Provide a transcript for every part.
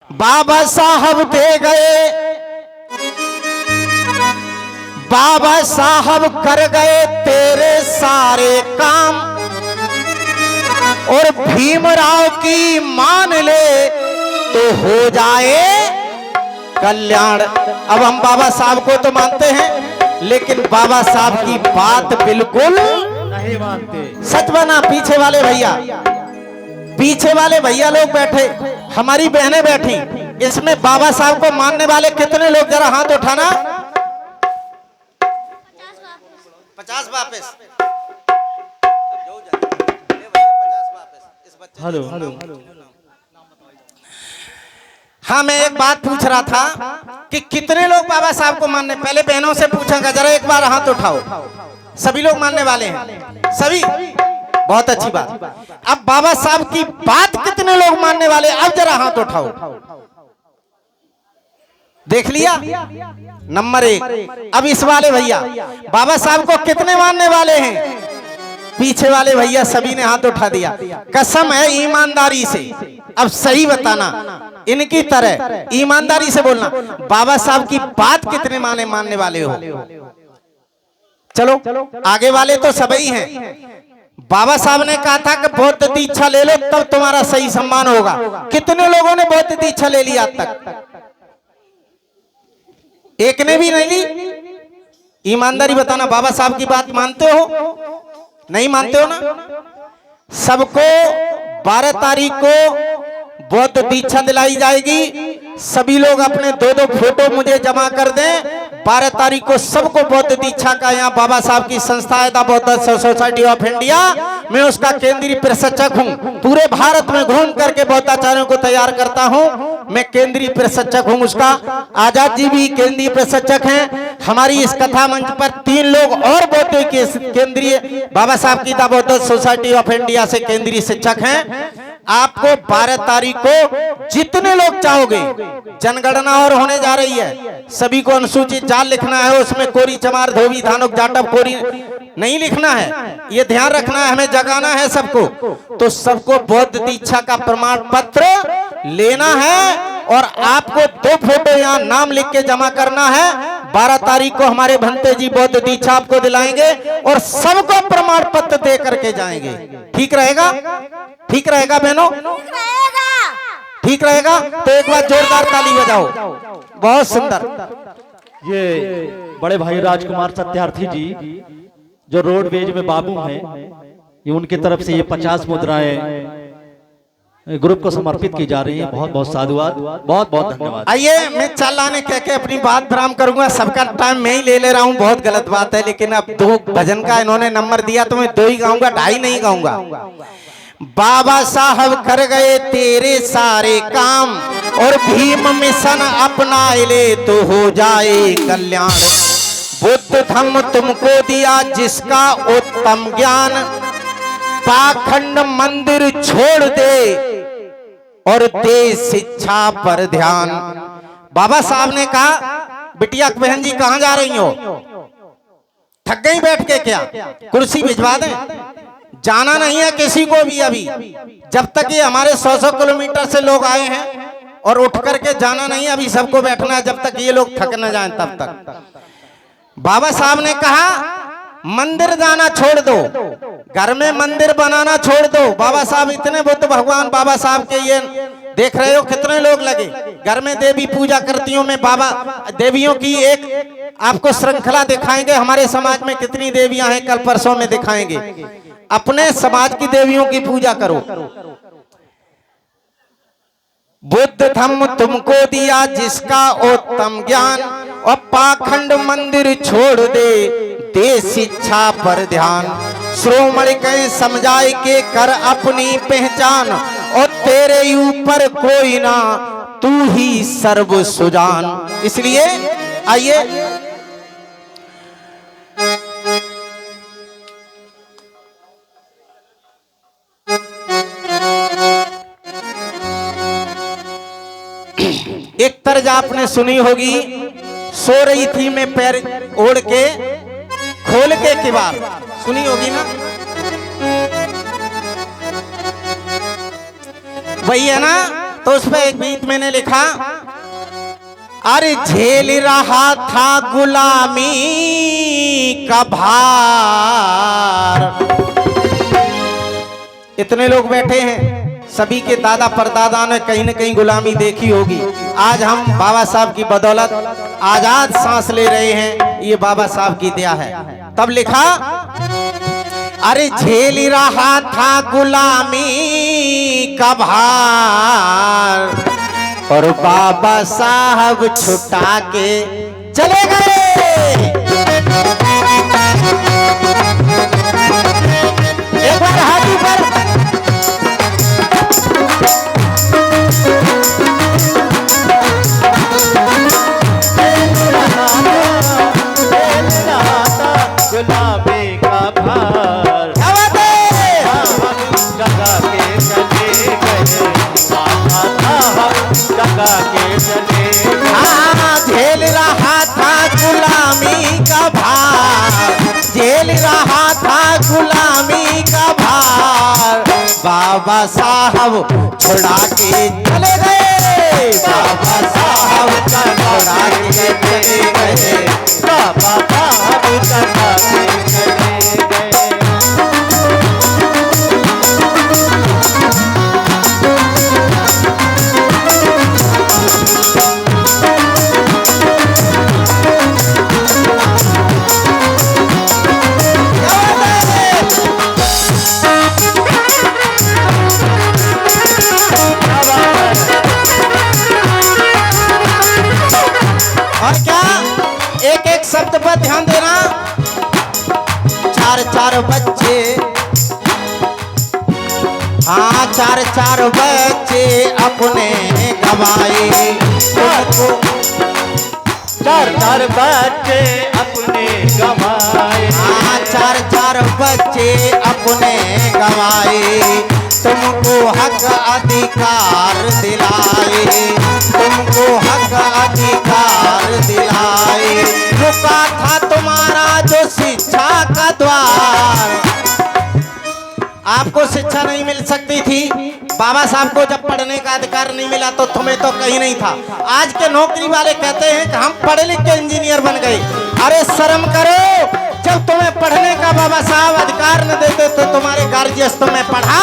बाबा साहब दे गए, बाबा साहब कर गए तेरे सारे काम, और भीमराव की मान ले तो हो जाए कल्याण। अब हम बाबा साहब को तो मानते हैं, लेकिन बाबा साहब की बात बिल्कुल नहीं मानते। सच बना। पीछे वाले भैया, पीछे वाले भैया लोग बैठे, हमारी बहनें बैठी, इसमें बाबा साहब को मानने वाले कितने लोग, जरा हाथ उठाना। 50 वापस। हेलो। हाँ, मैं एक बात पूछ रहा था कि कितने लोग बाबा साहब को मानने, पहले बहनों से पूछूंगा, जरा एक बार हाथ उठाओ। सभी लोग मानने वाले हैं, सभी, बहुत अच्छी बात। अब बाबा साहब की बात कितने लोग मानने वाले, अब जरा हाथ उठाओ। देख लिया, नंबर 1। अब इस वाले भैया, बाबा साहब को कितने मानने वाले हैं? पीछे वाले भैया सभी ने हाथ उठा दिया। कसम है ईमानदारी से, अब सही बताना, इनकी तरह ईमानदारी से बोलना, बाबा साहब की बात कितने मानने वाले हो? चलो, आगे वाले तो सभी हैं। बाबा साहब ने कहा था कि बौद्ध दीक्षा ले लो तब तुम्हारा सही सम्मान होगा। कितने लोगों ने बौद्ध दीक्षा ले ली आज तक? एक ने भी नहीं ली। ईमानदारी बताना, बाबा साहब की बात मानते हो? नहीं मानते हो ना? सबको 12 तारीख को बौद्ध दीक्षा दिलाई जाएगी। सभी लोग अपने 2-2 फोटो मुझे जमा कर दें। 12 तारीख को सबको बौद्ध दीक्षा का, यहाँ बाबा साहब की संस्था है द बौद्ध सोसाइटी ऑफ इंडिया, मैं उसका केंद्रीय प्रशिक्षक हूँ। पूरे भारत में घूम करके बौद्धाचार्यों को तैयार करता हूँ। मैं केंद्रीय प्रशिक्षक हूँ उसका। आजाद जी भी केंद्रीय प्रशिक्षक हैं। हमारी इस कथा मंच पर 3 लोग और बौद्ध के केंद्रीय, बाबा साहब की द बौद्ध सोसाइटी ऑफ इंडिया से केंद्रीय शिक्षक हैं। आपको 12 तारीख को जितने लोग चाहोगे, जनगणना और होने जा रही है, सभी को अनुसूचित जाल लिखना है। उसमें कोरी चमार धोबी धानुक जाटव कोरी नहीं लिखना है, ये ध्यान रखना है, हमें जगाना है सबको। तो सबको बौद्ध दीक्षा का प्रमाण पत्र लेना है, और आपको 2 फोटो यहाँ नाम लिख के जमा करना है। 12 तारीख को हमारे भंते जी बौद्ध दीक्षा आपको दिलाएंगे, और सबको प्रमाण पत्र दे करके जाएंगे। ठीक रहेगा? ठीक रहेगा बहनों? ठीक रहेगा? तो एक बार जोरदार ताली बजाओ। बहुत सुंदर। ये बड़े भाई राजकुमार सत्यार्थी जी जो रोडवेज में बाबू हैं, ये उनकी तरफ से ये 50 मुद्राएं ग्रुप को समर्पित की जा रही हैं। बहुत बहुत साधुवाद, बहुत बहुत धन्यवाद। आइए, मैं चालाने कह के अपनी बात विराम करूंगा। सबका टाइम मैं ही ले रहा हूं, बहुत गलत बात है, लेकिन अब 2 भजन का इन्होंने नंबर दिया तो मैं 2 ही गाऊंगा, 2.5 नहीं गाऊंगा। बाबा साहब कर गए तेरे सारे काम, और भीम मिशन अपना ले तो हो जाए कल्याण। बुद्ध धम्म तुमको दिया जिसका उत्तम ज्ञान, पाखंड मंदिर छोड़ दे और दे शिक्षा पर ध्यान। बाबा साहब ने कहा, बिटिया बहन जी कहां जा रही हो? थक गई बैठ के क्या? कुर्सी भिजवा दें? जाना नहीं है किसी को भी अभी, जब तक ये हमारे 100-100 किलोमीटर से लोग आए हैं, और उठ करके जाना नहीं है अभी, सबको बैठना है जब तक ये लोग थक न जाएं तब तक। बाबा साहब ने कहा, मंदिर जाना छोड़ दो, घर में मंदिर बनाना छोड़ दो। बाबा साहब इतने बुद्ध भगवान बाबा साहब के, ये देख रहे हो कितने लोग लगे, घर में देवी पूजा करती हूँ मैं। बाबा देवियों की एक आपको श्रृंखला दिखाएंगे, हमारे समाज में कितनी देवियां हैं, कल परसों में दिखाएंगे। अपने समाज की देवियों की पूजा करो। बुद्ध धम्म तुमको दिया जिसका उत्तम ज्ञान, और पाखंड मंदिर छोड़ दे, दे शिक्षा पर ध्यान। श्रोमणि कहीं समझाए के कर अपनी पहचान, और तेरे ऊपर कोई ना, तू ही सर्व सुजान। इसलिए आइए, एक तर्ज आपने सुनी होगी, सो रही थी मैं पैर ओढ़ के खोल के किवाड़, सुनी होगी ना? वही है ना, तो उस पर एक गीत मैंने लिखा, अरे झेल रहा था गुलामी का भार। इतने लोग बैठे हैं, सभी के दादा परदादा ने कहीं न कहीं गुलामी देखी होगी। आज हम बाबा साहब की बदौलत आजाद सांस ले रहे हैं, ये बाबा साहब की दया है। तब लिखा, अरे झेल रहा था गुलामी का भार और बाबा साहब छुटा के चले गए। एक बार हाथ ऊपर। गुलाबी का भार जगा के चले गए, जगा के चले गए। झेल रहा था गुलामी का भार, झेल रहा था गुलामी का भार, बाबा साहब छुड़ा के चले गए, बाबा साहब छुड़ा के चले गए, बाबा साहब जगा के चले गए। और क्या, एक एक शब्द पर ध्यान देना। चार चार बच्चे, हाँ चार चार बच्चे अपने गवाए, उनको चार चार बच्चे अपने गवाए, हाँ चार चार बच्चे अपने गवाए, तुमको हक अधिकार दिलाए, तुमको हक अधिकार दिलाए, रुका था तुम्हारा जो शिक्षा का द्वार। आपको शिक्षा नहीं मिल सकती थी, बाबा साहब को जब पढ़ने का अधिकार नहीं मिला तो तुम्हें तो कहीं नहीं था। आज के नौकरी वाले कहते हैं कि हम पढ़े लिख के इंजीनियर बन गए। अरे शर्म करो, जब तुम्हें पढ़ने का बाबा साहब अधिकार न देते तो तुम्हारे गार्जियन तुम्हें पढ़ा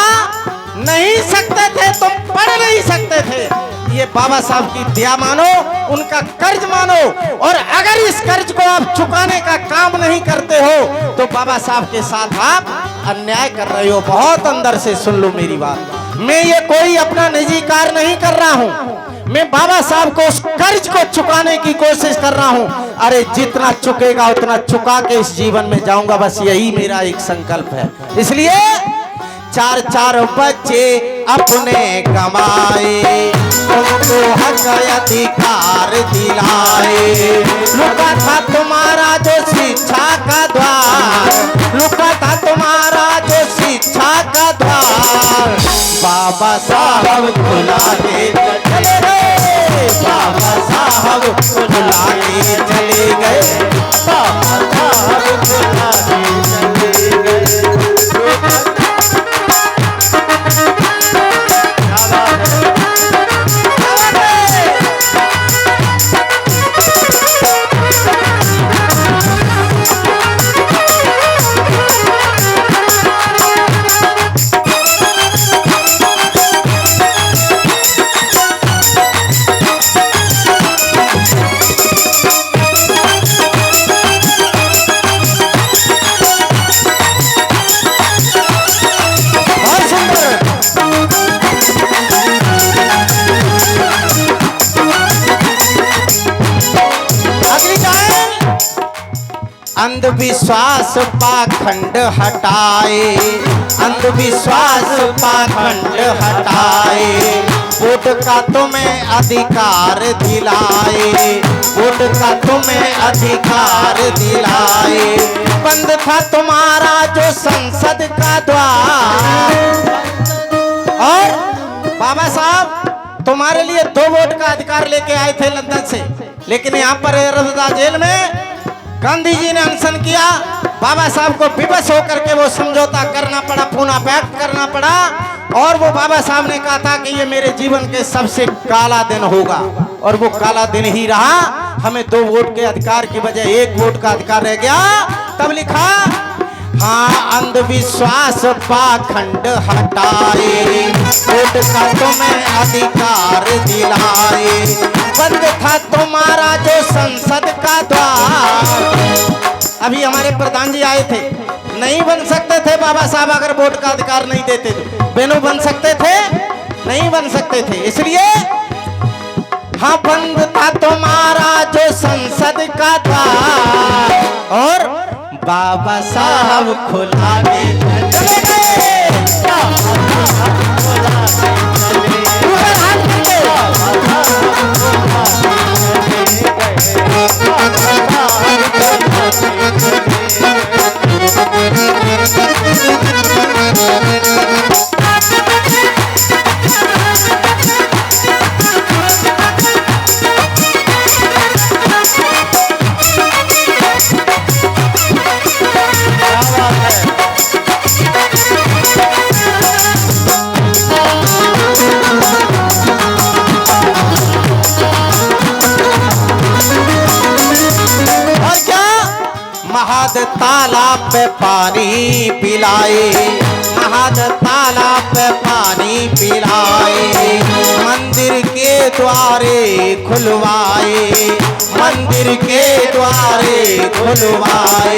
नहीं सकते थे, तुम पढ़ नहीं सकते थे। ये बाबा साहब की दया मानो, उनका कर्ज मानो, और अगर इस कर्ज को आप चुकाने का काम नहीं करते हो तो बाबा साहब के साथ आप अन्याय कर रहे हो। बहुत अंदर से सुन लो मेरी बात, मैं ये कोई अपना निजी कार्य नहीं कर रहा हूँ, मैं बाबा साहब को उस कर्ज को चुकाने की कोशिश कर रहा हूँ। अरे जितना चुकेगा उतना चुका के इस जीवन में जाऊंगा, बस यही मेरा एक संकल्प है। इसलिए चार चार बच्चे अपने कमाए, तुमको हक अधिकार दिलाए, रुका था तुम्हारा जो शिक्षा का द्वार, रुका था तुम्हारा जो शिक्षा का द्वार, बाबा साहब खुला के चले गए, बाबा साहब खुला के चले गए, बाबा साहब खुला के चले गए। अंधविश्वास पाखंड हटाए, अंधविश्वास पाखंड हटाए, वोट का तुम्हें अधिकार दिलाए, वोट का तुम्हें अधिकार दिलाए, बंद था तुम्हारा जो संसद का द्वार। और बाबा साहब तुम्हारे लिए 2 वोट का अधिकार लेके आए थे लंदन से, लेकिन यहाँ पर रजदा जेल में गांधी जी ने अनशन किया, बाबा साहब को विवश होकर के वो समझौता करना पड़ा, पूना पैक्ट करना पड़ा, और वो बाबा साहब ने कहा था कि ये मेरे जीवन के सबसे काला दिन होगा, और वो काला दिन ही रहा। हमें 2 वोट के अधिकार की बजाय 1 वोट का अधिकार रह गया। तब लिखा, हाँ अंधविश्वास पाखंड हटाए, वोट का तुम्हें अधिकार दिलाए, बंद था तुम्हारा जो संसद का द्वार। अभी हमारे प्रधान जी आए थे, नहीं बन सकते थे बाबा साहब अगर वोट का अधिकार नहीं देते तो। बेनो बन सकते थे? नहीं बन सकते थे। इसलिए हाँ बंद था तुम्हारा जो संसद का द्वार, और बाबा साहब खुला के चले गए। महाद तालाब पे पानी पिलाए, महाद तालाब पे पानी पिलाए, मंदिर के द्वारे खुलवाए, मंदिर के द्वारे खुलवाए,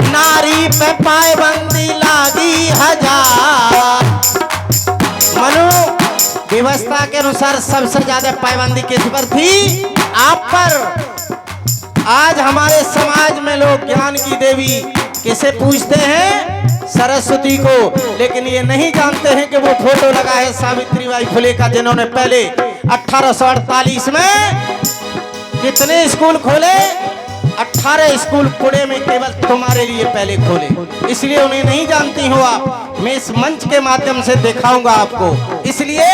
नारी पे पाबंदी लागी 1000। मनु व्यवस्था के अनुसार सबसे ज्यादा पाबंदी किस पर थी? आप पर। आज हमारे समाज में लोग ज्ञान की देवी किसे पूजते हैं? सरस्वती को, लेकिन ये नहीं जानते हैं कि वो फोटो लगा है सावित्रीबाई फुले का, जिन्होंने पहले 1848 में कितने स्कूल खोले? 18 स्कूल पुणे में केवल तुम्हारे लिए पहले खोले। इसलिए उन्हें नहीं जानती हो आप। मैं इस मंच के माध्यम से दिखाऊंगा आपको। इसलिए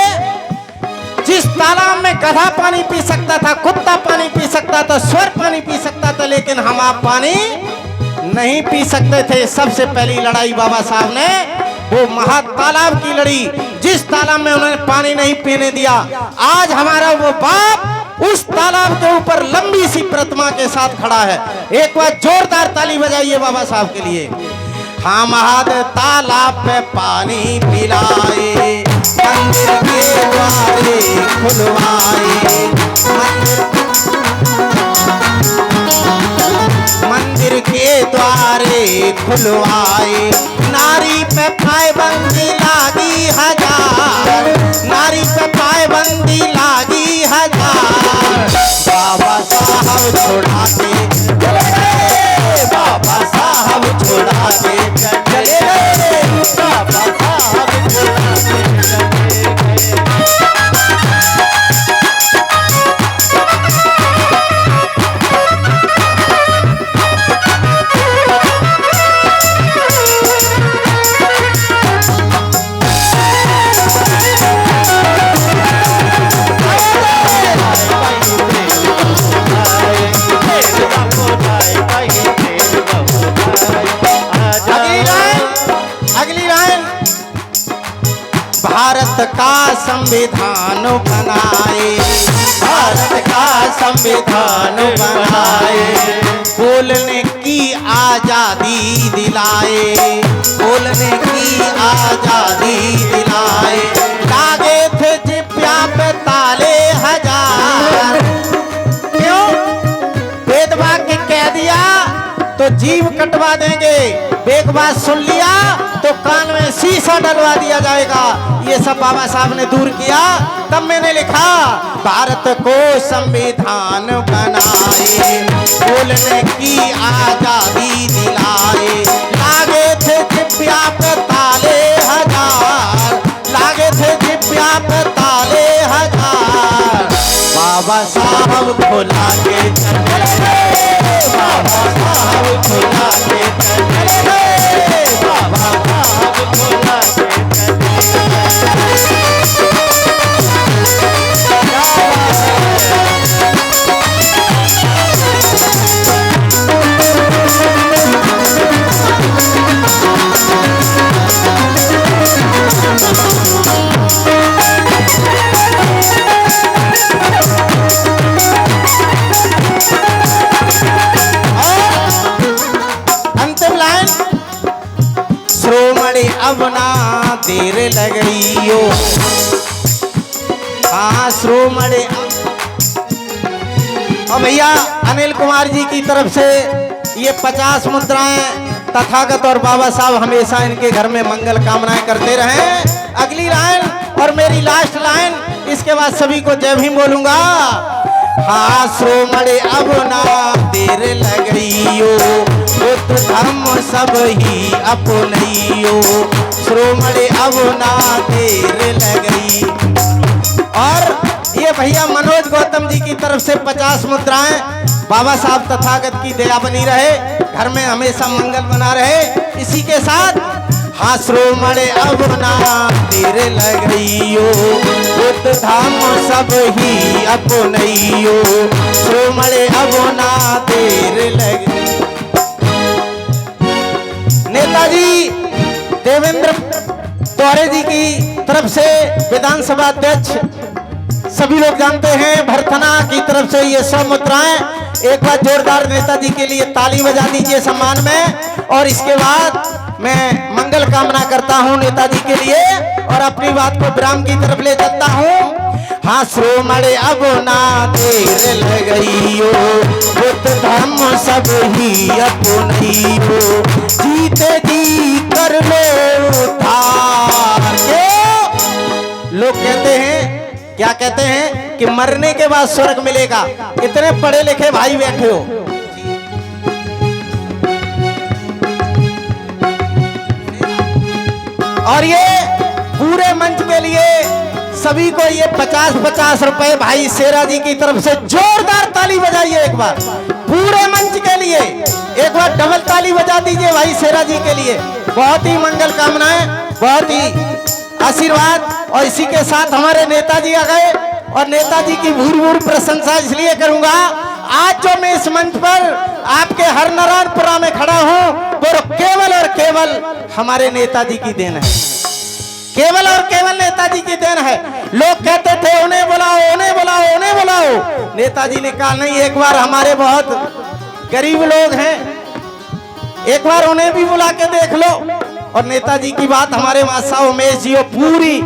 जिस तालाब में गधा पानी पी सकता था, कुत्ता पानी पी सकता था, स्वर पानी पी सकता था, लेकिन हम आप पानी नहीं पी सकते थे। सबसे पहली लड़ाई बाबा साहब ने वो महातालाब की लड़ी, जिस तालाब में उन्होंने पानी नहीं पीने दिया। आज हमारा वो बाप उस तालाब के ऊपर लंबी सी प्रतिमा के साथ खड़ा है। एक बार जोरदार ताली बजाइए बाबा साहब के लिए। हाँ महाद तालाब पे पानी पिलाए, मंदिर के द्वारे खुलवाए, मंदिर के द्वारे खुलवाए, नारी पे पाबंदी लागी 1000, नारी पे पाबंदी लागी 1000। बाबा साहब छोड़ा के चले गए, बाबा साहब छोड़ा के चले गए, बाबा साहब छोड़ा के चले गए। भारत का संविधान बनाए, भारत का संविधान बनाए, बोलने की आजादी दिलाए, बोलने की आजादी दिलाए, लागे थे जिब्या पे ताले 1000। क्यों? भेदभाव के कह दिया तो जीव कटवा देंगे, एक बात सुन लिया तो कान में शीशा डलवा दिया जाएगा। ये सब बाबा साहब ने दूर किया। तब मैंने लिखा, भारत को संविधान बनाए, बोलने की आजादी दिलाए, लागे थे जिब्या पे ताले 1000, लागे थे जिब्या पे ताले 1000। बाबा साहब खुला के चले गए, बाबा साहब खुला के चले गए, बाबा साहब खुला के चले गए। देर लगइयो। हाँ श्रोमणे। और भैया अनिल कुमार जी की तरफ से ये 50 मुद्राएं तथागत और बाबा साहब हमेशा इनके घर में मंगल कामनाएं करते रहें। अगली लाइन और मेरी लास्ट लाइन, इसके बाद सभी को जय भीम बोलूंगा। हाँ श्रोमणे अब ना देर लगइयो, बुद्ध धर्म सब ही अपनइयो। श्रोमणे अब ना देर लगई। और ये भैया मनोज गौतम जी की तरफ से 50 मुद्राएं। बाबा साहब तथागत की दया बनी रहे, घर में हमेशा मंगल बना रहे। इसी के साथ हाँ श्रोमणे अब ना देर लगइयो, बुद्ध धाम सब ही अपनइयो। श्रोमणे अब ना देर लगइयो। नेताजी देवेंद्र द्वारे जी की तरफ से विधानसभा अध्यक्ष सभी लोग जानते हैं, भरथना की तरफ से ये 100 मुद्राएं। एक बार जोरदार नेताजी के लिए ताली बजा दीजिए सम्मान में। और इसके बाद मैं मंगल कामना करता हूं नेताजी के लिए और अपनी बात को विराम की तरफ ले जाता हूं। हाँ श्रोमणे अब ना देर लगइयो, बुद्ध धर्म सब ही अपनइयो। जीते जी कर लो उद्धार। लोग कहते हैं, क्या कहते हैं कि मरने के बाद स्वर्ग मिलेगा। इतने पढ़े लिखे भाई बैठे हो, और ये पूरे मंच के लिए सभी को ये 50-50 रुपए भाई शेरा जी की तरफ से जोरदार ताली बजाइए एक बार पूरे मंच के लिए। एक बार डबल ताली बजा दीजिए भाई शेरा जी के लिए। बहुत ही मंगल कामनाएं, बहुत ही आशीर्वाद। और इसी के साथ हमारे नेताजी आ गए और नेताजी की भूरी भूरी प्रशंसा इसलिए करूंगा, आज जो मैं इस मंच पर आपके हरनारायणपुरा में खड़ा हूं वो केवल और केवल हमारे नेताजी की देन है। केवल और केवल नेताजी की देन है। लोग कहते थे उन्हें बुलाओ, उन्हें बुलाओ, उन्हें बुलाओ। नेताजी ने कहा नहीं, एक बार हमारे बहुत गरीब लोग हैं, एक बार उन्हें भी बुला के देख लो। और नेताजी की बात हमारे मासा उमेश जी और पूरी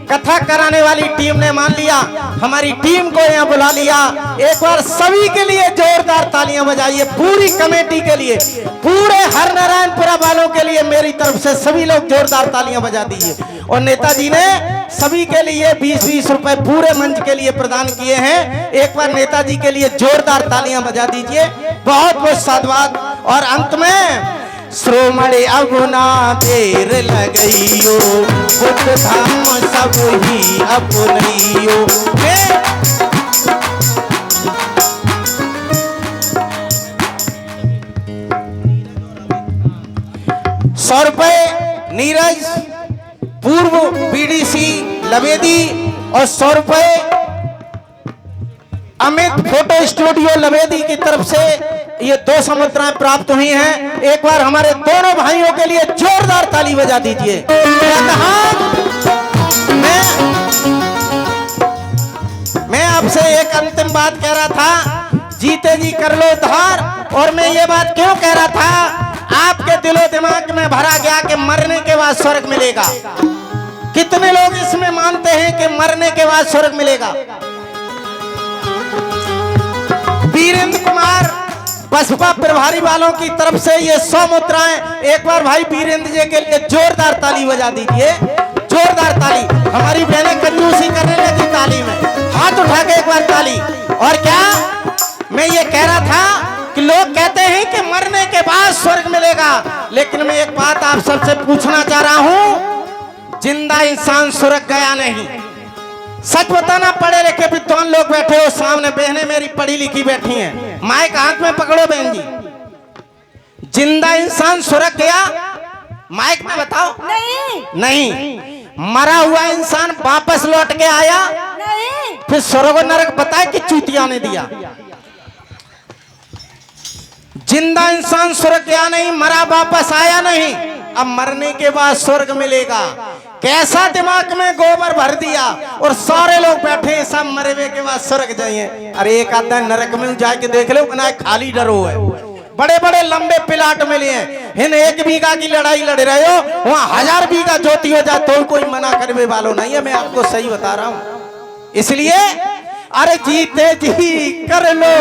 कथा कराने वाली टीम ने मान लिया। हमारी टीम को यहाँ बुला लिया। एक बार सभी के लिए जोरदार तालियां बजाइए, पूरी कमेटी के लिए, पूरे हरनारायणपुरा वालों के लिए मेरी तरफ से सभी लोग जोरदार तालियां बजा दीजिए। और नेताजी ने सभी के लिए 20-20 रुपए पूरे मंच के लिए प्रदान किए हैं। एक बार नेताजी के लिए जोरदार तालियां बजा दीजिए। बहुत बहुत साधुवाद। और अंत में श्रोमणे अब ना देर लगइयो, बुद्ध धाम सब ही अपनइयो। 100 रुपए नीरज पूर्व बीडीसी लवेदी और 100 रुपए अमित फोटो स्टूडियो लवेदी की तरफ से ये 200 मुद्राएं प्राप्त हुई हैं। एक बार हमारे दोनों भाइयों के लिए जोरदार ताली बजा दीजिए। मैं आपसे एक अंतिम बात कह रहा था, जीते जी कर लो उद्धार। और मैं ये बात क्यों कह रहा था, आपके दिलो दिमाग में भरा गया कि मरने के बाद स्वर्ग मिलेगा। कितने लोग इसमें मानते हैं कि मरने के बाद स्वर्ग मिलेगा? वीरेंद्र कुमार बसपा प्रभारी वालों की तरफ से ये 100 मुद्राएं। एक बार भाई वीरेंद्र जी के लिए जोरदार ताली बजा दीजिए, जोरदार ताली। हमारी बहनें कंजूसी करने लगी ताली में, हाथ उठा के एक बार ताली। और क्या मैं ये कह रहा था कि लोग कहते हैं कि मरने के बाद स्वर्ग मिलेगा, लेकिन मैं एक बात आप सबसे पूछना चाह रहा हूं, जिंदा इंसान स्वर्ग गया नहीं। सच बताना, पढ़े लिखे विद्वान लोग बैठे हो सामने, बहनें मेरी पढ़ी लिखी बैठी हैं, माइक हाथ में पकड़ो बहन जी। जिंदा इंसान स्वर्ग गया? माइक में बताओ। नहीं। मरा हुआ इंसान वापस लौट के आया? नहीं। फिर स्वर्ग और नरक बताए कि चूतिया ने दिया? जिंदा इंसान स्वर्ग गया नहीं, मरा वापस आया नहीं, अब मरने के बाद स्वर्ग मिलेगा। कैसा दिमाग में गोबर भर दिया और सारे लोग बैठे सब मरे हुए के बाद स्वर्ग जाइए। अरे एक आधा नरक में जाके देख लो, बना खाली डरो है। बड़े बड़े लंबे प्लाट मिले हैं, हिन 1 बीघा की लड़ाई लड़ रहे हो, वहां 1000 बीघा जोती हो जाए तो कोई मना करने वालों नहीं है। मैं आपको सही बता रहा हूं। इसलिए अरे जीते जी कर लो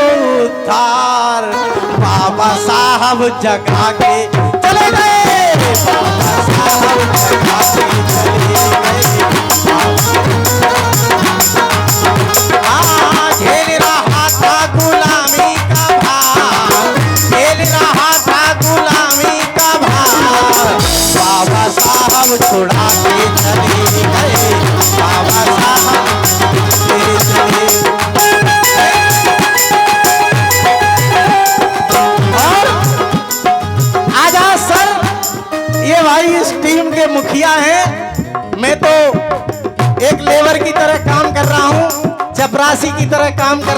उद्धार, बाबा साहब जगा के चले गए, बाबा साहब जगा के चले गए। झेल रहा था गुलामी का भार, झेल रहा था गुलामी का भार, बाबा साहब छुड़ा के चले गए, बाबा साहब चले और आजाद सर ये भाई इस टीम के मुखिया हैं। मैं तो एक लेबर की तरह काम कर रहा हूं, चपरासी की तरह काम कर